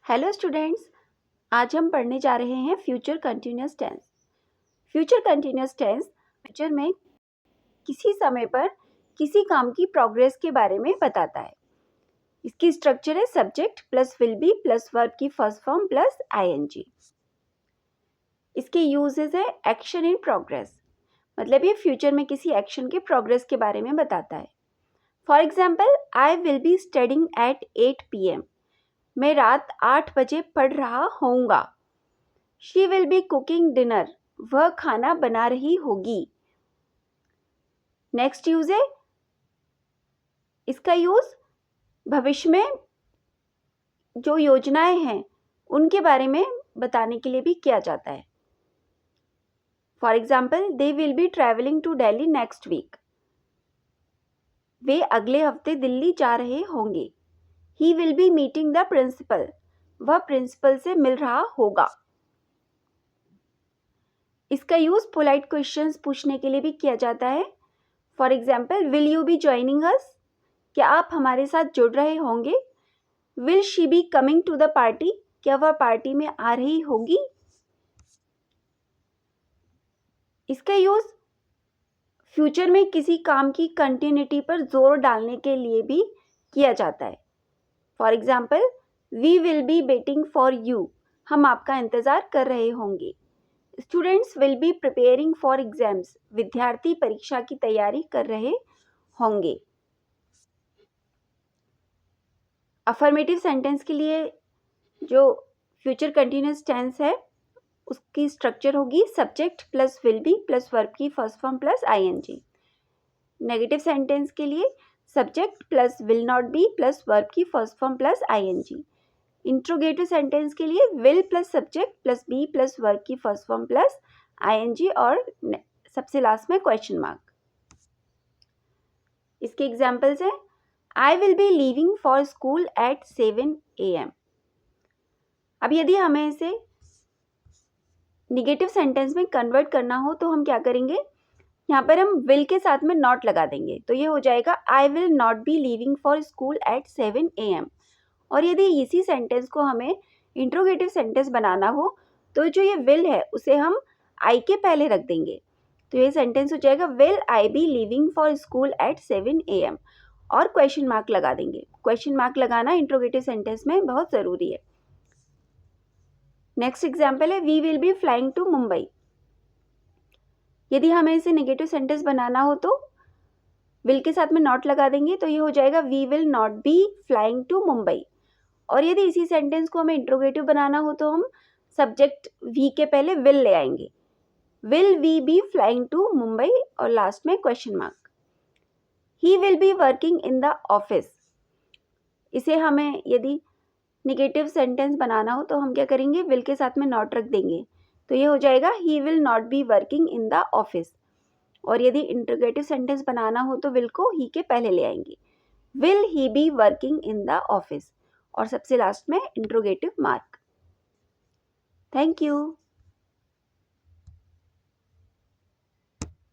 Hello students, आज हम पढ़ने जा रहे हैं future continuous tense. Future continuous tense future में किसी समय पर किसी काम की प्रोग्रेस के बारे में बताता है। इसकी स्ट्रक्चर है subject plus will be plus verb की फर्स्ट फॉर्म प्लस आईएनजी। इसके यूजेस है एक्शन इन प्रोग्रेस, मतलब ये फ्यूचर में किसी एक्शन के प्रोग्रेस के बारे में बताता है। For example, I will be studying at 8 PM। मैं रात 8 बजे पढ़ रहा होऊंगा। She will be cooking dinner. वह खाना बना रही होगी। नेक्स्ट यूज है, इसका यूज भविष्य में जो योजनाएं हैं उनके बारे में बताने के लिए भी किया जाता है। For example, they will be travelling to Delhi next week. वे अगले हफ्ते दिल्ली जा रहे होंगे। He will be meeting the principal. वह प्रिंसिपल से मिल रहा होगा। इसका यूज पोलाइट क्वेश्चंस पूछने के लिए भी किया जाता है। For example, will you be joining us? क्या आप हमारे साथ जुड़ रहे होंगे? Will she be coming to the party? क्या वह पार्टी में आ रही होगी? इसका यूज फ्यूचर में किसी काम की कंटिन्यूटी पर जोर डालने के लिए भी किया जाता है। For example, we will be waiting for you. हम आपका इंतजार कर रहे होंगे। Students will be preparing for exams. विद्यार्थी परीक्षा की तैयारी कर रहे होंगे। अफर्मेटिव सेंटेंस के लिए जो फ्यूचर कंटिन्यूअस टेंस है उसकी स्ट्रक्चर होगी subject plus will be plus verb की first form plus ING. Negative sentence के लिए subject plus will not be plus verb की first form plus ING. Interrogative sentence के लिए will plus subject plus be plus verb की first form plus ING और सबसे last में question mark. इसके एग्जाम्पल्स हैं, I will be leaving for school at 7 AM। अब यदि हमें इसे निगेटिव सेंटेंस में कन्वर्ट करना हो तो हम क्या करेंगे, यहाँ पर हम विल के साथ में नॉट लगा देंगे, तो ये हो जाएगा I will not B leaving for school at 7 AM। और यदि इसी सेंटेंस को हमें इंट्रोगेटिव सेंटेंस बनाना हो तो जो ये विल है उसे हम आई के पहले रख देंगे, तो ये सेंटेंस हो जाएगा will I be leaving for school at 7 AM और क्वेश्चन मार्क लगा देंगे। क्वेश्चन मार्क लगाना इंट्रोगेटिव सेंटेंस में बहुत ज़रूरी है। नेक्स्ट एग्जाम्पल है, we will be flying to Mumbai. यदि हमें इसे नेगेटिव सेंटेंस बनाना हो तो विल के साथ में नॉट लगा देंगे, तो ये हो जाएगा we will not be flying to Mumbai. और यदि इसी सेंटेंस को हमें इंट्रोगेटिव बनाना हो तो हम सब्जेक्ट वी के पहले विल ले आएंगे, will we be flying to Mumbai और लास्ट में question mark. He will be working in the office. इसे हमें यदि निगेटिव सेंटेंस बनाना हो तो हम क्या करेंगे, विल के साथ में नॉट रख देंगे, तो ये हो जाएगा he will not B working in the office. और यदि इंट्रोगेटिव सेंटेंस बनाना हो तो विल को ही के पहले ले आएंगे, will he B working in the office और सबसे लास्ट में इंट्रोगेटिव मार्क। Thank you.